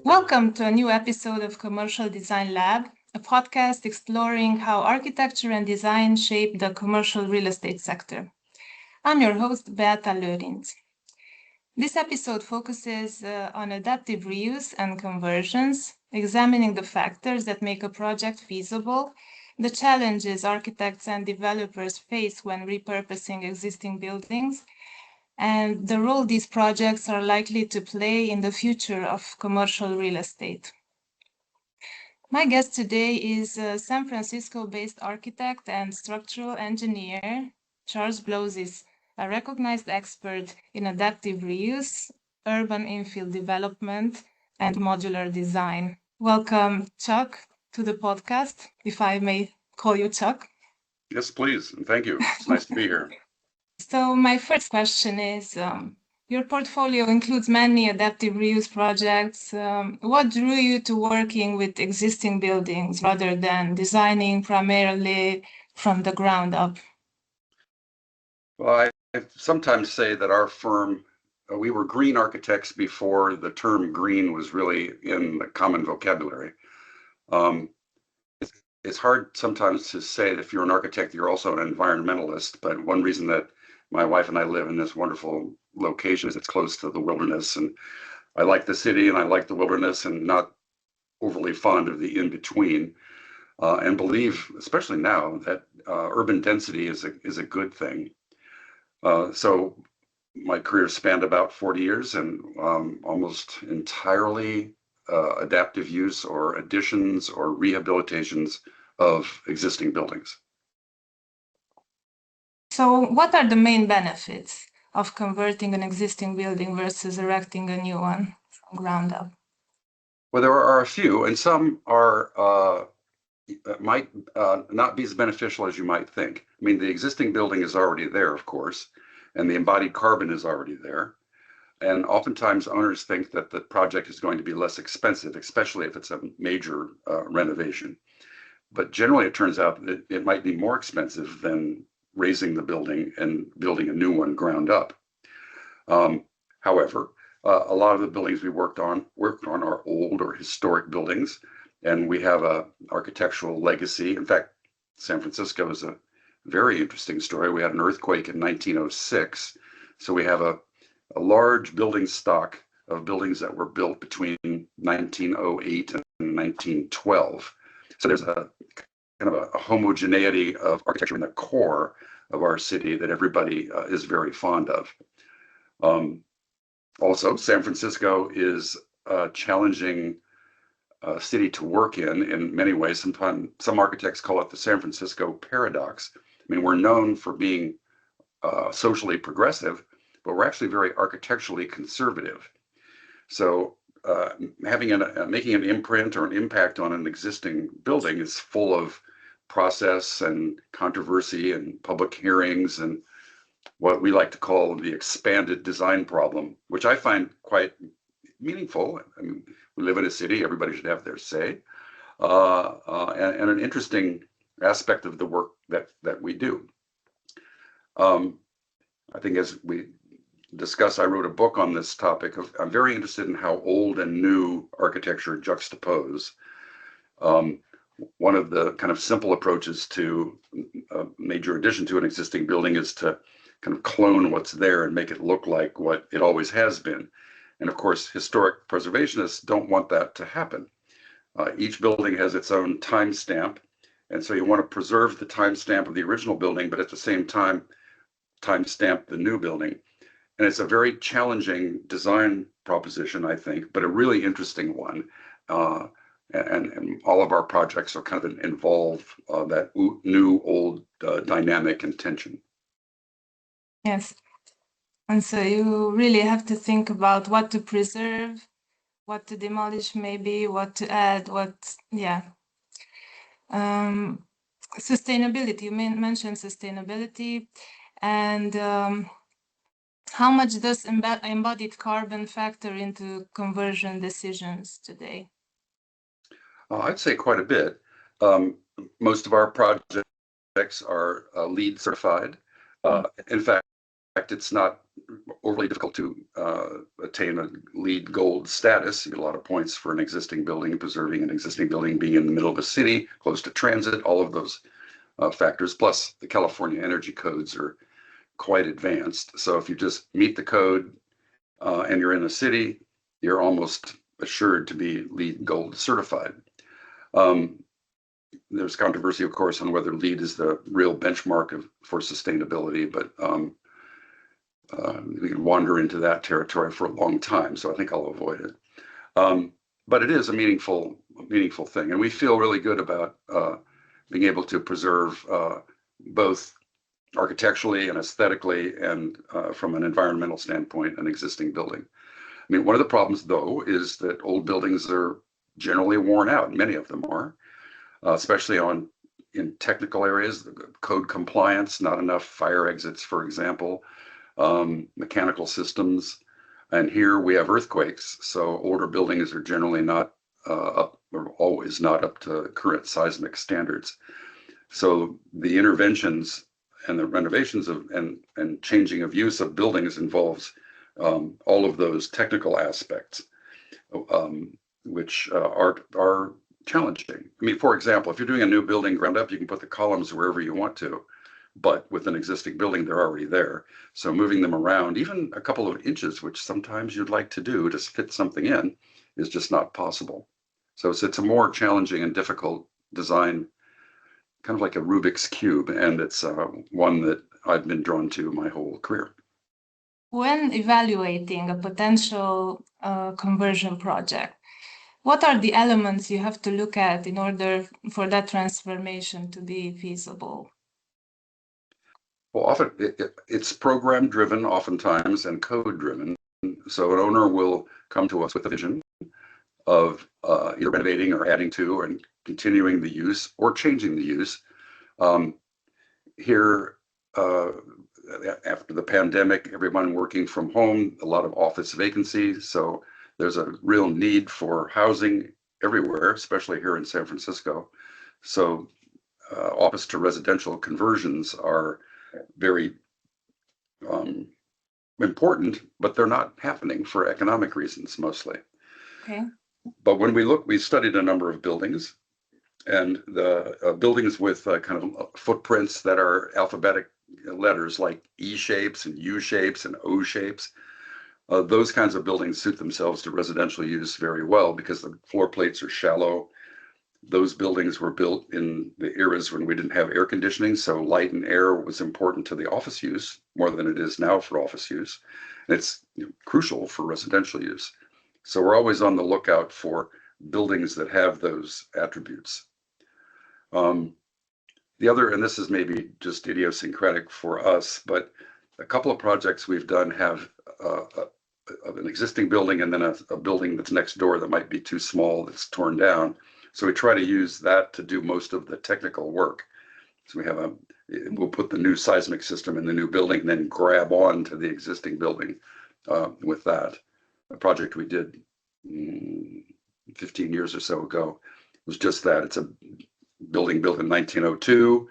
Welcome to a new episode of Commercial Design Lab, a podcast exploring how architecture and design shape the commercial real estate sector. I'm your host, Beata Lorincz. This episode focuses on adaptive reuse and conversions, examining the factors that make a project feasible, the challenges architects and developers face when repurposing existing buildings, and the role these projects are likely to play in the future of commercial real estate. My guest today is San Francisco-based architect and structural engineer, Charles Bloszies, a recognized expert in adaptive reuse, urban infill development, and modular design. Welcome, Chuck, to the podcast, if I may call you Chuck. Yes, please, and thank you. It's nice to be here. So my first question is, your portfolio includes many adaptive reuse projects. What drew you to working with existing buildings rather than designing primarily from the ground up? Well, I sometimes say that our firm, we were green architects before the term green was really in the common vocabulary. It's hard sometimes to say that if you're an architect, you're also an environmentalist, but one reason that my wife and I live in this wonderful location is it's close to the wilderness, and I like the city and I like the wilderness and not overly fond of the in-between, and believe, especially now, that urban density is a good thing. So my career spanned about 40 years and almost entirely adaptive use or additions or rehabilitations of existing buildings. So what are the main benefits of converting an existing building versus erecting a new one from ground up? Well, there are a few, and some are might not be as beneficial as you might think. I mean, the existing building is already there, of course, and the embodied carbon is already there. And oftentimes owners think that the project is going to be less expensive, especially if it's a major renovation. But generally, it turns out that it might be more expensive than raising the building and building a new one ground up. However, a lot of the buildings we worked on are old or historic buildings, and we have a architectural legacy. In fact, San Francisco is a very interesting story. We had an earthquake in 1906, so we have a large building stock of buildings that were built between 1908 and 1912. So there's a kind of a homogeneity of architecture in the core of our city that everybody is very fond of. Also, San Francisco is a challenging city to work in many ways. Sometimes some architects call it the San Francisco paradox. I mean, we're known for being socially progressive, but we're actually very architecturally conservative. So making an imprint or an impact on an existing building is full of process and controversy and public hearings and what we like to call the expanded design problem, which I find quite meaningful. I mean, we live in a city, everybody should have their say, and an interesting aspect of the work that we do. I think as we discuss, I wrote a book on this topic. I'm very interested in how old and new architecture juxtapose. One of the kind of simple approaches to a major addition to an existing building is to kind of clone what's there and make it look like what it always has been. And of course, historic preservationists don't want that to happen. Each building has its own timestamp, and so you want to preserve the timestamp of the original building, but at the same time, timestamp the new building. And it's a very challenging design proposition, I think, but a really interesting one. And all of our projects are kind of involve that new old dynamic and tension. Yes. And so you really have to think about what to preserve, what to demolish, maybe what to add, sustainability. You mentioned sustainability, and how much does embodied carbon factor into conversion decisions today? I'd say quite a bit. Most of our projects are LEED certified. In fact, it's not overly difficult to attain a LEED Gold status. You get a lot of points for an existing building, preserving an existing building, being in the middle of a city, close to transit, all of those factors. Plus, the California energy codes are quite advanced. So if you just meet the code and you're in a city, you're almost assured to be LEED Gold certified. There's controversy, of course, on whether LEED is the real benchmark for sustainability, but we can wander into that territory for a long time, so I think I'll avoid it. But it is a meaningful thing, and we feel really good about being able to preserve both architecturally and aesthetically and from an environmental standpoint an existing building. I mean, one of the problems, though, is that old buildings are generally worn out. Many of them are, especially in technical areas, the code compliance, not enough fire exits, for example, mechanical systems. And here we have earthquakes, so older buildings are generally not up, or always not up to current seismic standards. So the interventions and the renovations of and changing of use of buildings involves all of those technical aspects, which are challenging. I mean, for example, if you're doing a new building ground up, you can put the columns wherever you want to, but with an existing building, they're already there. So moving them around, even a couple of inches, which sometimes you'd like to do to fit something in, is just not possible. So it's a more challenging and difficult design, kind of like a Rubik's Cube, and it's one that I've been drawn to my whole career. When evaluating a potential conversion project, what are the elements you have to look at in order for that transformation to be feasible? Well, often it's program driven, oftentimes, and code driven. So an owner will come to us with a vision of either renovating or adding to and continuing the use or changing the use. Here, after the pandemic, everyone working from home, a lot of office vacancies. So there's a real need for housing everywhere, especially here in San Francisco. So office to residential conversions are very important, but they're not happening for economic reasons mostly. Okay. But when we studied a number of buildings, and the buildings with kind of footprints that are alphabetic letters like E shapes and U shapes and O shapes, those kinds of buildings suit themselves to residential use very well because the floor plates are shallow. Those buildings were built in the eras when we didn't have air conditioning, so light and air was important to the office use more than it is now for office use. And it's crucial for residential use. So we're always on the lookout for buildings that have those attributes. The other, and this is maybe just idiosyncratic for us, but a couple of projects we've done have an existing building and then a building that's next door that might be too small, that's torn down. So we try to use that to do most of the technical work. So we'll put the new seismic system in the new building and then grab on to the existing building with that. A project we did 15 years or so ago was just that. It's a building built in 1902,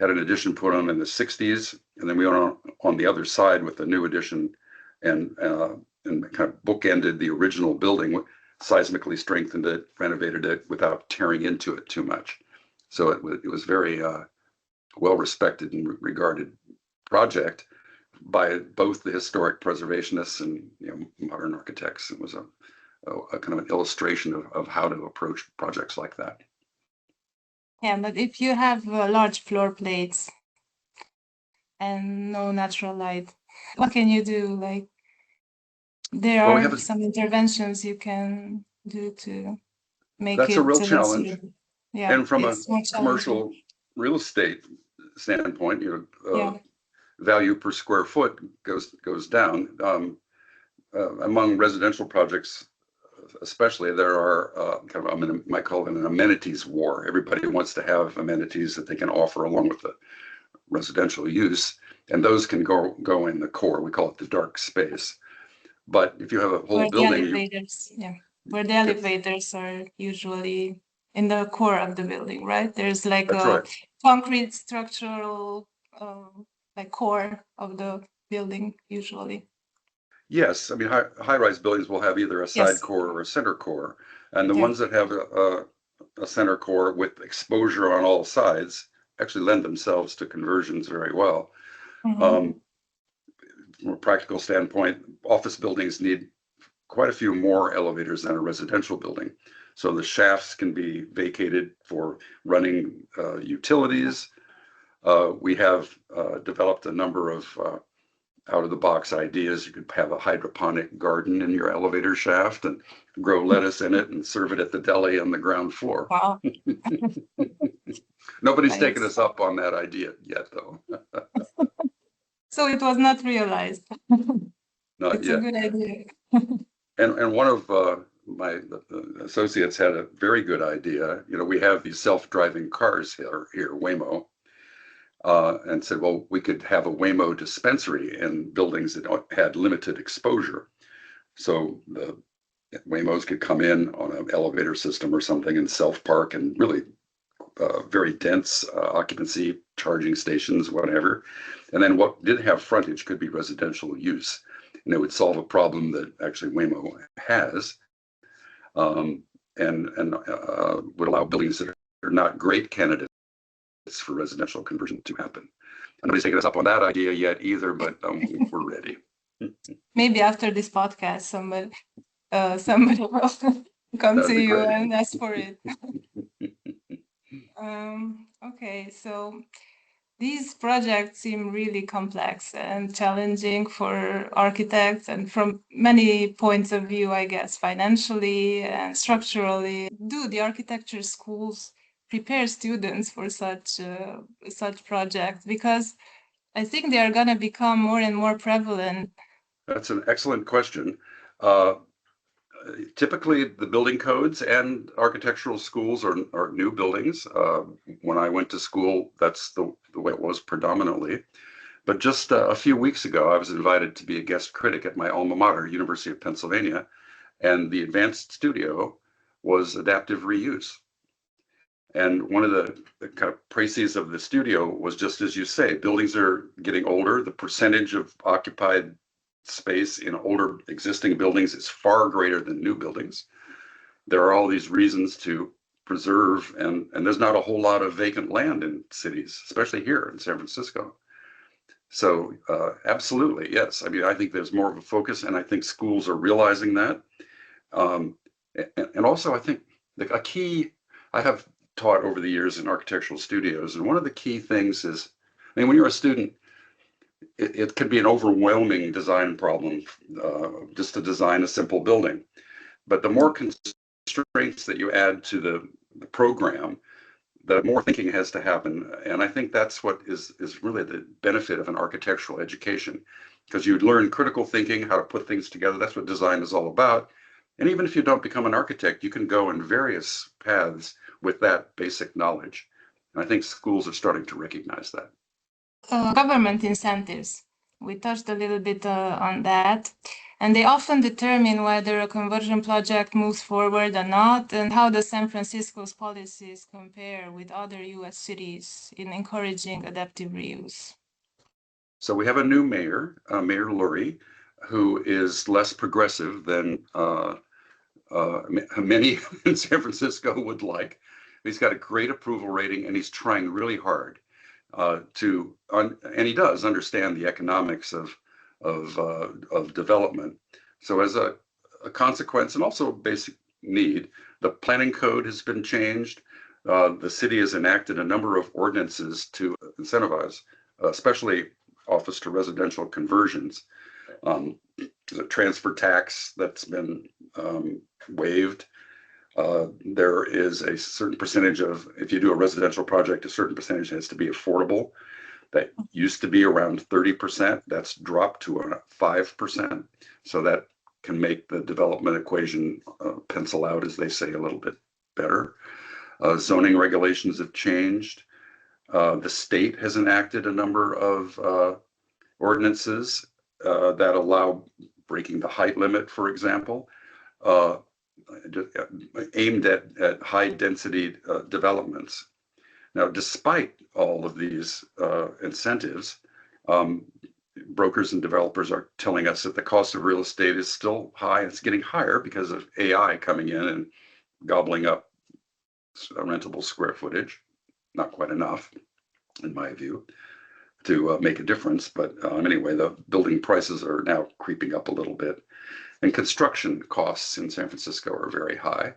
had an addition put on in the 60s, and then we went on the other side with the new addition and kind of bookended the original building, seismically strengthened it, renovated it without tearing into it too much. So it was very well respected and regarded project by both the historic preservationists and modern architects. It was a kind of an illustration of how to approach projects like that. Yeah, but if you have large floor plates and no natural light, what can you do? Like, there are some interventions you can do to make it. That's a real challenge. Yeah, and from a commercial real estate standpoint, value per square foot goes down. Among residential projects, especially, there are kind of, I might call it an amenities war. Everybody wants to have amenities that they can offer along with the residential use, and those can go in the core. We call it the dark space. But if you have a whole building, where the elevators are usually in the core of the building, right? There's like concrete structural like core of the building usually. Yes, I mean high-rise buildings will have either a side Yes. core or a center core, and the Yeah. ones that have a center core with exposure on all sides actually lend themselves to conversions very well. Mhm. From a practical standpoint, office buildings need quite a few more elevators than a residential building. So the shafts can be vacated for running utilities. We have developed a number of out-of-the-box ideas. You could have a hydroponic garden in your elevator shaft and grow lettuce in it and serve it at the deli on the ground floor. Wow. Nobody's taken Nice. us up on that idea yet, though. So it was not realized. Not It's a yet. good idea. And one of my associates had a very good idea. You know, we have these self-driving cars here, Waymo, and said, well, we could have a Waymo dispensary in buildings that had limited exposure. So the Waymos could come in on an elevator system or something and self-park and really very dense occupancy, charging stations, whatever. And then what did have frontage could be residential use. And it would solve a problem that actually Waymo has, and would allow buildings that are not great candidates for residential conversion to happen. And nobody's taken us up on that idea yet either, but we're ready. Maybe after this podcast, somebody will come That'd to be you great. and ask for it. Okay, so these projects seem really complex and challenging for architects, and from many points of view, I guess, financially and structurally. Do the architecture schools prepare students for such projects? Because I think they are going to become more and more prevalent. That's an excellent question. Uh, Typically, the building codes and architectural schools are new buildings. When I went to school, that's the way it was predominantly. But just a few weeks ago, I was invited to be a guest critic at my alma mater, University of Pennsylvania, and the advanced studio was adaptive reuse. And one of the kind of précis of the studio was just as you say, buildings are getting older. The percentage of occupied space in older existing buildings is far greater than new buildings. There are all these reasons to preserve, and there's not a whole lot of vacant land in cities, especially here in San Francisco. So absolutely, yes. I mean, I think there's more of a focus, and I think schools are realizing that. And also, I think a key, I have taught over the years in architectural studios, and one of the key things is, I mean, when you're a student, it could be an overwhelming design problem just to design a simple building. But the more constraints that you add to the program, the more thinking has to happen. And I think that's what is really the benefit of an architectural education, because you learn critical thinking, how to put things together. That's what design is all about. And even if you don't become an architect, you can go in various paths with that basic knowledge. And I think schools are starting to recognize that. Government incentives. We touched a little bit on that, and they often determine whether a conversion project moves forward or not, and how the San Francisco's policies compare with other U.S. cities in encouraging adaptive reuse. So we have a new mayor, Mayor Lurie, who is less progressive than many in San Francisco would like. He's got a great approval rating, and he's trying really hard and he does understand the economics of development. So as a consequence, and also a basic need, the planning code has been changed. The city has enacted a number of ordinances to incentivize, especially office to residential conversions. The transfer tax that's been waived. There is a certain percentage of, if you do a residential project, a certain percentage has to be affordable. That used to be around 30%. That's dropped to 5%. So that can make the development equation pencil out, as they say, a little bit better. Zoning regulations have changed. The state has enacted a number of ordinances that allow breaking the height limit, for example, aimed at high density developments. Now, despite all of these incentives, brokers and developers are telling us that the cost of real estate is still high. It's getting higher because of AI coming in and gobbling up rentable square footage. Not quite enough, in my view, to make a difference. But anyway, the building prices are now creeping up a little bit. And construction costs in San Francisco are very high.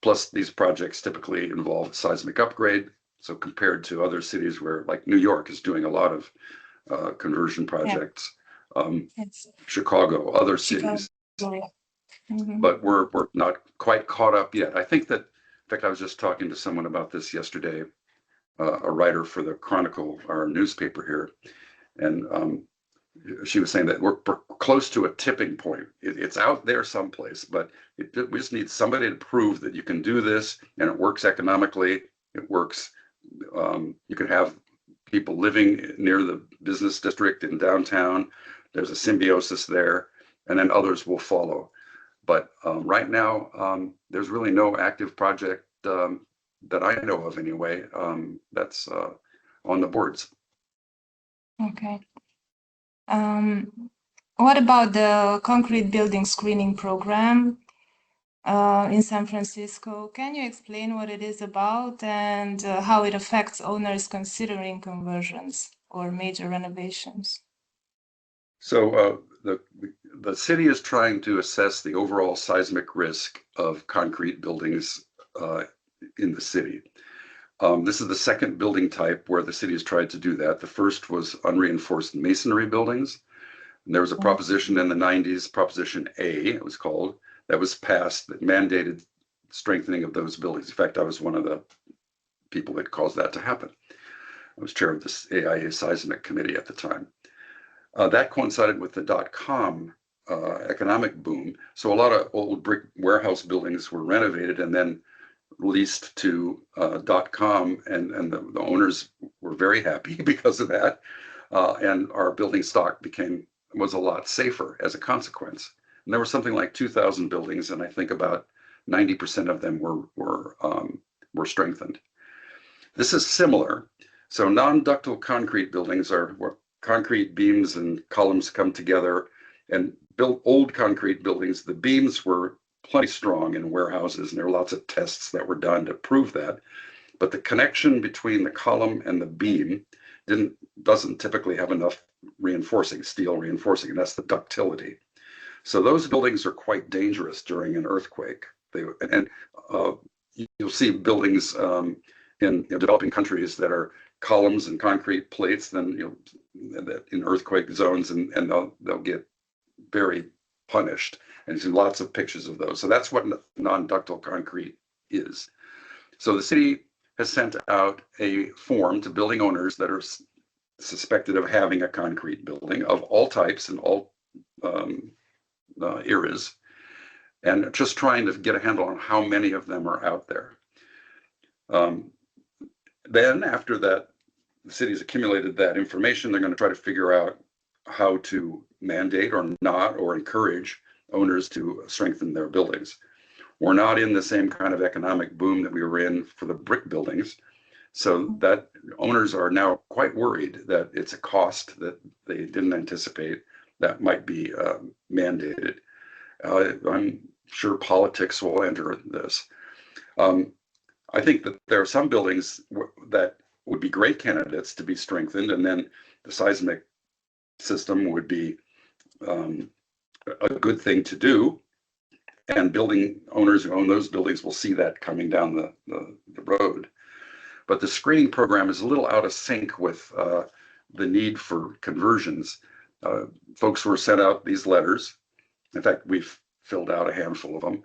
Plus, these projects typically involve seismic upgrade. So compared to other cities where, like New York is doing a lot of conversion projects, Chicago, other cities, but we're not quite caught up yet. I think that, in fact, I was just talking to someone about this yesterday, a writer for the Chronicle, our newspaper here, and she was saying that we're close to a tipping point. It's out there someplace, but we just need somebody to prove that you can do this and it works economically. It works. You can have people living near the business district in downtown. There's a symbiosis there, and then others will follow. But right now, there's really no active project that I know of anyway that's on the boards. Okay. What about the concrete building screening program in San Francisco? Can you explain what it is about and how it affects owners considering conversions or major renovations? So the city is trying to assess the overall seismic risk of concrete buildings in the city. This is the second building type where the city has tried to do that. The first was unreinforced masonry buildings. And there was a proposition in the 90s, Proposition A, it was called, that was passed that mandated strengthening of those buildings. In fact, I was one of the people that caused that to happen. I was chair of this AIA seismic committee at the time. That coincided with the dot-com economic boom. So a lot of old brick warehouse buildings were renovated and then leased to dot-com, and the owners were very happy because of that. And our building stock was a lot safer as a consequence. And there were something like 2,000 buildings, and I think about 90% of them were strengthened. This is similar. So non-ductile concrete buildings are where concrete beams and columns come together, and built old concrete buildings. The beams were plenty strong in warehouses, and there were lots of tests that were done to prove that. But the connection between the column and the beam doesn't typically have enough steel reinforcing, and that's the ductility. So those buildings are quite dangerous during an earthquake. You'll see buildings in developing countries that are columns and concrete plates, then in earthquake zones, and they'll get very punished. And there's lots of pictures of those. So that's what non-ductile concrete is. So the city has sent out a form to building owners that are suspected of having a concrete building of all types and all eras, and just trying to get a handle on how many of them are out there. Then after that, the city's accumulated that information, they're going to try to figure out how to mandate or not, or encourage owners to strengthen their buildings. We're not in the same kind of economic boom that we were in for the brick buildings. So that owners are now quite worried that it's a cost that they didn't anticipate that might be mandated. I'm sure politics will enter this. I think that there are some buildings that would be great candidates to be strengthened, and then the seismic system would be a good thing to do. And building owners who own those buildings will see that coming down the road. But the screening program is a little out of sync with the need for conversions. Folks were sent out these letters. In fact, we've filled out a handful of them.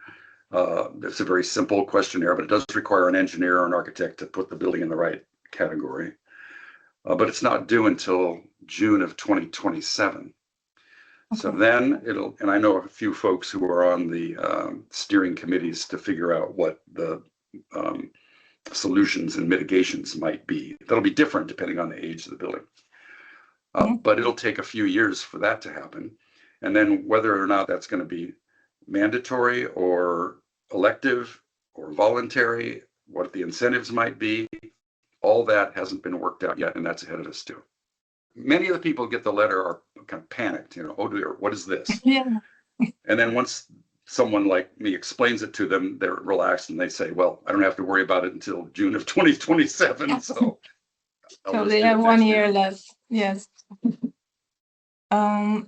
It's a very simple questionnaire, but it does require an engineer or an architect to put the building in the right category. But it's not due until June of 2027. Okay. So then and I know a few folks who are on the steering committees to figure out what the solutions and mitigations might be. That'll be different depending on the age of the building. But it'll take a few years for that to happen. And then whether or not that's going to be mandatory or elective or voluntary, what the incentives might be, all that hasn't been worked out yet, and that's ahead of us too. many of the people get the letter are kind of panicked, oh dear, what is this? Yeah. And then once someone like me explains it to them, they're relaxed and they say, well, I don't have to worry about it until June of 2027. So So they have 1 year left. Yes. My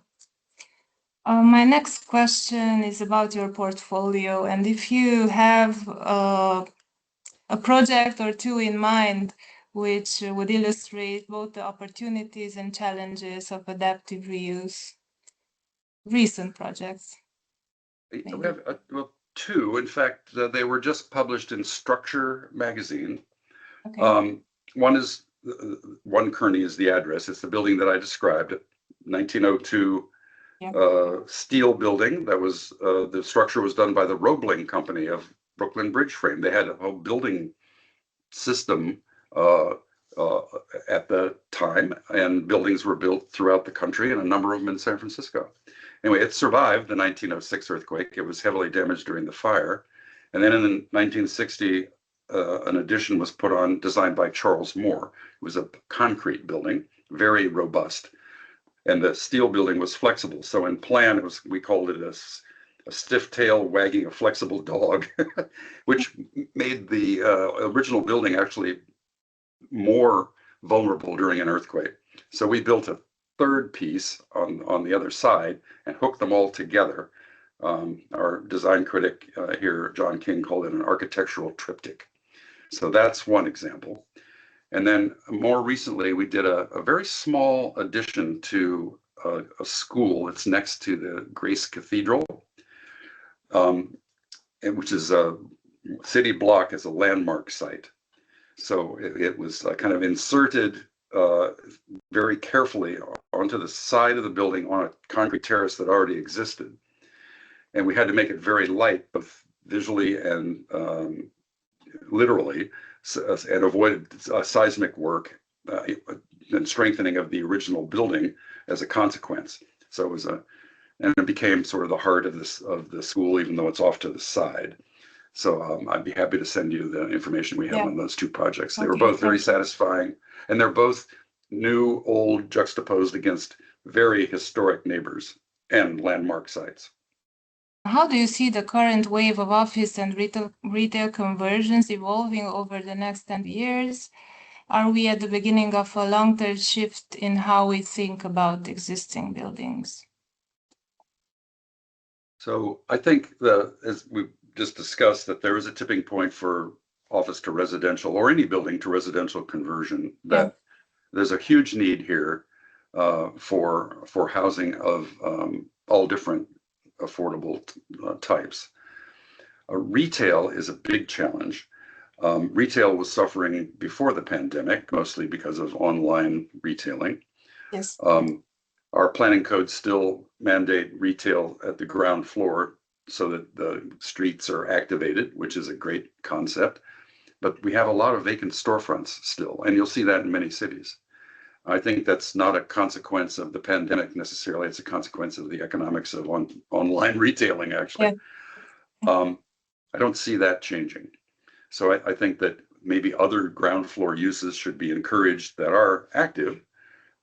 next question is about your portfolio, and if you have a project or two in mind which would illustrate both the opportunities and challenges of adaptive reuse. Recent projects. We have two. In fact, they were just published in Structure magazine. Okay. One Kearny is the address. It's the building that I described, 1902 steel building. That was the structure was done by the Roebling Company of Brooklyn Bridge Frame. They had a whole building system at the time, and buildings were built throughout the country, and a number of them in San Francisco. Anyway, it survived the 1906 earthquake. It was heavily damaged during the fire. And then in 1960, an addition was put on, designed by Charles Moore. It was a concrete building, very robust. And the steel building was flexible. So in plan, we called it a stiff tail wagging a flexible dog, which made the original building actually more vulnerable during an earthquake. So we built a third piece on the other side and hooked them all together. Our design critic here, John King, called it an architectural triptych. So that's one example. And then more recently, we did a very small addition to a school that's next to the Grace Cathedral, which is a city block as a landmark site. So it was kind of inserted very carefully onto the side of the building on a concrete terrace that already existed. And we had to make it very light, both visually and literally, and avoid seismic work and strengthening of the original building as a consequence. So it was and it became sort of the heart of the school, even though it's off to the side. So I'd be happy to send you the information we have on those two projects. They were both very satisfying, and they're both new, old, juxtaposed against very historic neighbors and landmark sites. How do you see the current wave of office and retail conversions evolving over the next 10 years? Are we at the beginning of a long-term shift in how we think about existing buildings? So I think as we just discussed, that there is a tipping point for office to residential or any building to residential conversion, that there's a huge need here for housing of all different affordable types. Retail is a big challenge. Retail was suffering before the pandemic, mostly because of online retailing. Yes. Our planning codes still mandate retail at the ground floor so that the streets are activated, which is a great concept. But we have a lot of vacant storefronts still, and you'll see that in many cities. I think that's not a consequence of the pandemic necessarily. It's a consequence of the economics of online retailing, actually. Yeah. I don't see that changing. So I think that maybe other ground floor uses should be encouraged that are active.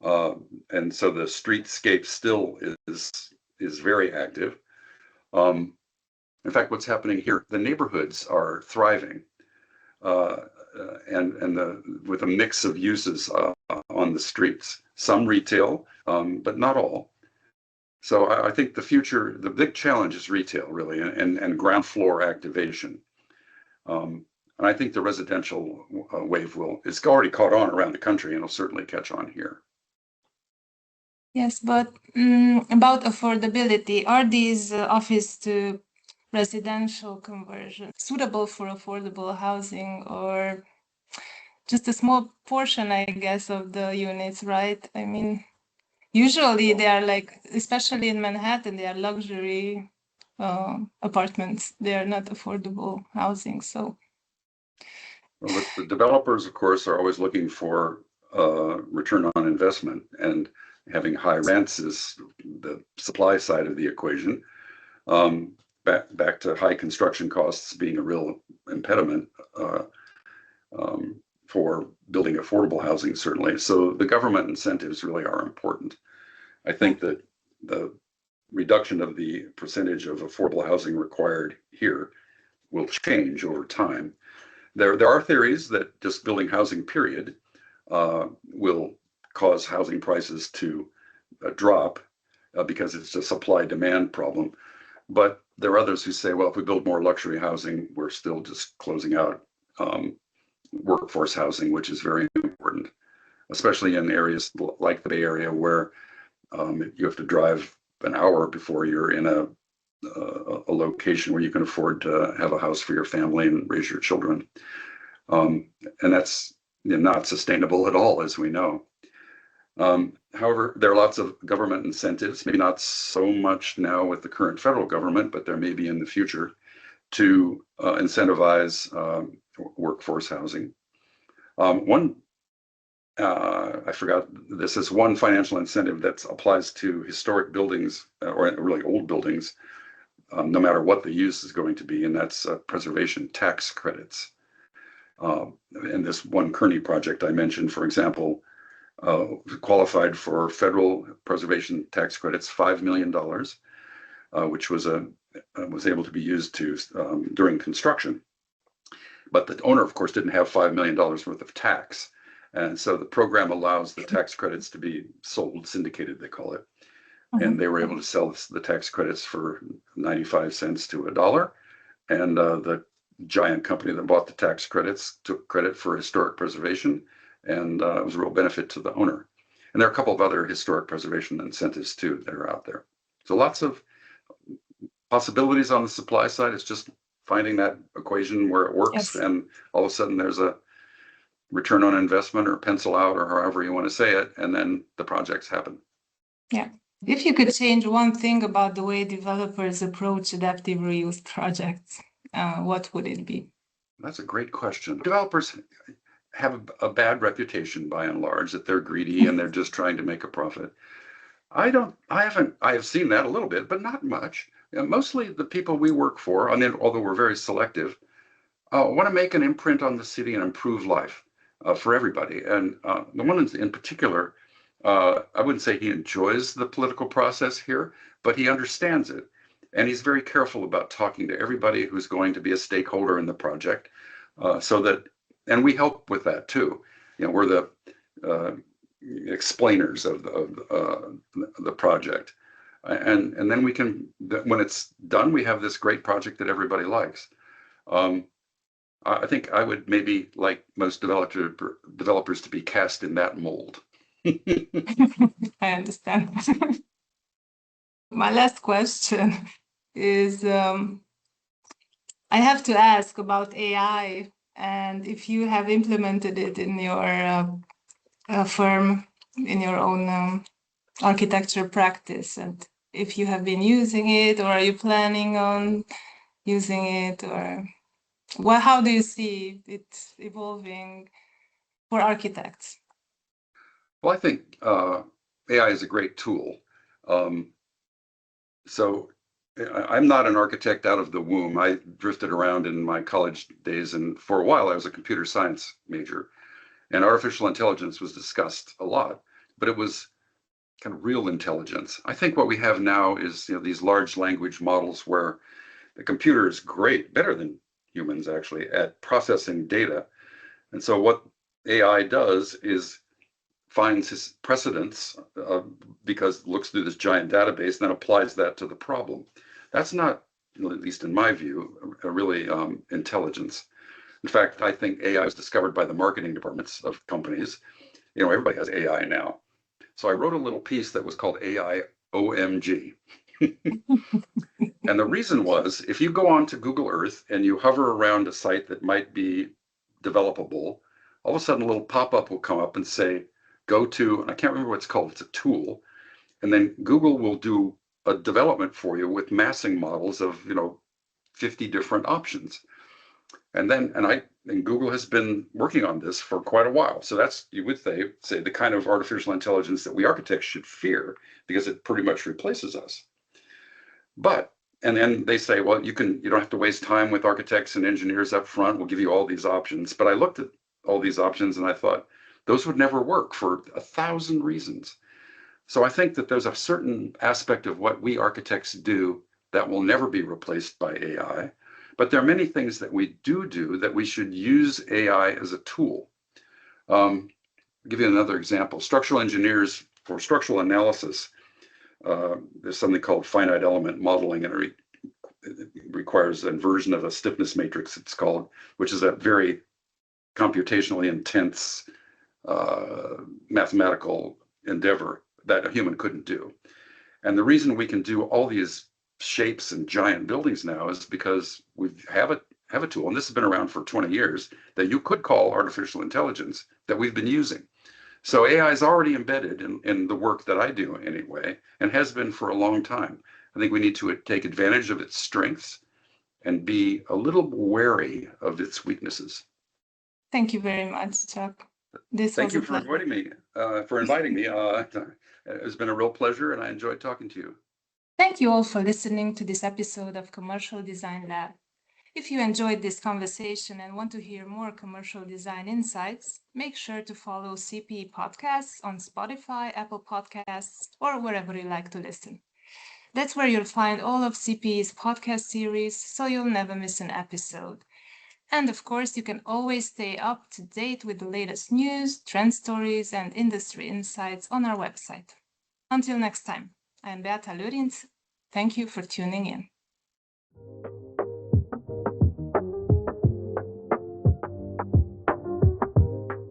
And so the streetscape still is very active. In fact, what's happening here, the neighborhoods are thriving, and with a mix of uses on the streets. Some retail, but not all. So I think the big challenge is retail, really, and ground floor activation. And I think the residential wave it's already caught on around the country, and it'll certainly catch on here. Yes, but about affordability, are these office to residential conversions suitable for affordable housing, or just a small portion, I guess, of the units, right? I mean, usually they are especially in Manhattan, they are luxury apartments. They are not affordable housing, so. Well, the developers, of course, are always looking for return on investment, and having high rents is the supply side of the equation. Back to high construction costs being a real impediment. for building affordable housing, certainly. So the government incentives really are important. I think that the reduction of the percentage of affordable housing required here will change over time. There are theories that just building housing, period, will cause housing prices to drop because it's a supply-demand problem. But there are others who say, well, if we build more luxury housing, we're still just closing out workforce housing, which is very important, especially in areas like the Bay Area where you have to drive an hour before you're in a location where you can afford to have a house for your family and raise your children. And that's not sustainable at all, as we know. However, there are lots of government incentives, maybe not so much now with the current federal government, but there may be in the future, to incentivize workforce housing. I forgot, this is one financial incentive that applies to historic buildings or really old buildings, no matter what the use is going to be, and that's preservation tax credits. And this one Kearny project I mentioned, for example, qualified for federal preservation tax credits, $5 million, which was able to be used during construction. But the owner, of course, didn't have $5 million worth of tax. And so the program allows the tax credits to be sold, syndicated, they call it. And they were able to sell the tax credits for 95 cents to $1. And the giant company that bought the tax credits took credit for historic preservation. And it was a real benefit to the owner. And there are a couple of other historic preservation incentives, too, that are out there. So lots of possibilities on the supply side. It's just finding that equation where it works. Yes. And all of a sudden there's a return on investment or pencil out or however you want to say it. And then the projects happen. Yeah. If you could change one thing about the way developers approach adaptive reuse projects, what would it be? That's a great question. Developers have a bad reputation by and large, that they're greedy and they're just trying to make a profit. I have seen that a little bit, but not much. Mostly the people we work for, although we're very selective, want to make an imprint on the city and improve life for everybody. And the one in particular, I wouldn't say he enjoys the political process here, but he understands it. And he's very careful about talking to everybody who's going to be a stakeholder in the project, and we help with that too. We're the explainers of the project. And then we can, when it's done, we have this great project that everybody likes. I think I would maybe like most developers to be cast in that mold. I understand. My last question is, I have to ask about AI and if you have implemented it in your firm, in your own architecture practice, and if you have been using it, or are you planning on using it, or how do you see it evolving for architects? Well, I think AI is a great tool. So I'm not an architect out of the womb. I drifted around in my college days, and for a while I was a computer science major, and artificial intelligence was discussed a lot, but it was kind of real intelligence. I think what we have now is these large language models where the computer is great, better than humans actually, at processing data. And so what AI does is finds his precedents because it looks through this giant database and then applies that to the problem. That's not, at least in my view, a really intelligence. In fact, I think AI was discovered by the marketing departments of companies. Everybody has AI now. So I wrote a little piece that was called AI OMG. And the reason was, if you go on to Google Earth and you hover around a site that might be developable, all of a sudden a little pop-up will come up and say, go to, and I can't remember what it's called, it's a tool. And then Google will do a development for you with massing models of, 50 different options. And Google has been working on this for quite a while. So that's, you would say the kind of artificial intelligence that we architects should fear, because it pretty much replaces us. And then they say, well, you don't have to waste time with architects and engineers up front. We'll give you all these options. But I looked at all these options, and I thought those would never work for 1,000 reasons. So I think that there's a certain aspect of what we architects do that will never be replaced by AI. But there are many things that we do that we should use AI as a tool. I'll give you another example. Structural engineers, for structural analysis, there's something called finite element modeling, and it requires an inversion of a stiffness matrix, it's called, which is a very computationally intense mathematical endeavor that a human couldn't do. And the reason we can do all these shapes and giant buildings now is because we have a tool, and this has been around for 20 years, that you could call artificial intelligence, that we've been using. So AI is already embedded in the work that I do anyway, and has been for a long time. I think we need to take advantage of its strengths and be a little wary of its weaknesses. Thank you very much, Chuck. Thank you for inviting me. It's been a real pleasure, and I enjoyed talking to you. Thank you all for listening to this episode of Commercial Design Lab. If you enjoyed this conversation and want to hear more commercial design insights, make sure to follow CPE Podcasts on Spotify, Apple Podcasts, or wherever you like to listen. That's where you'll find all of CPE's podcast series, so you'll never miss an episode. And of course, you can always stay up to date with the latest news, trend stories, and industry insights on our website. Until next time, I'm Beata Lorincz. Thank you for tuning in.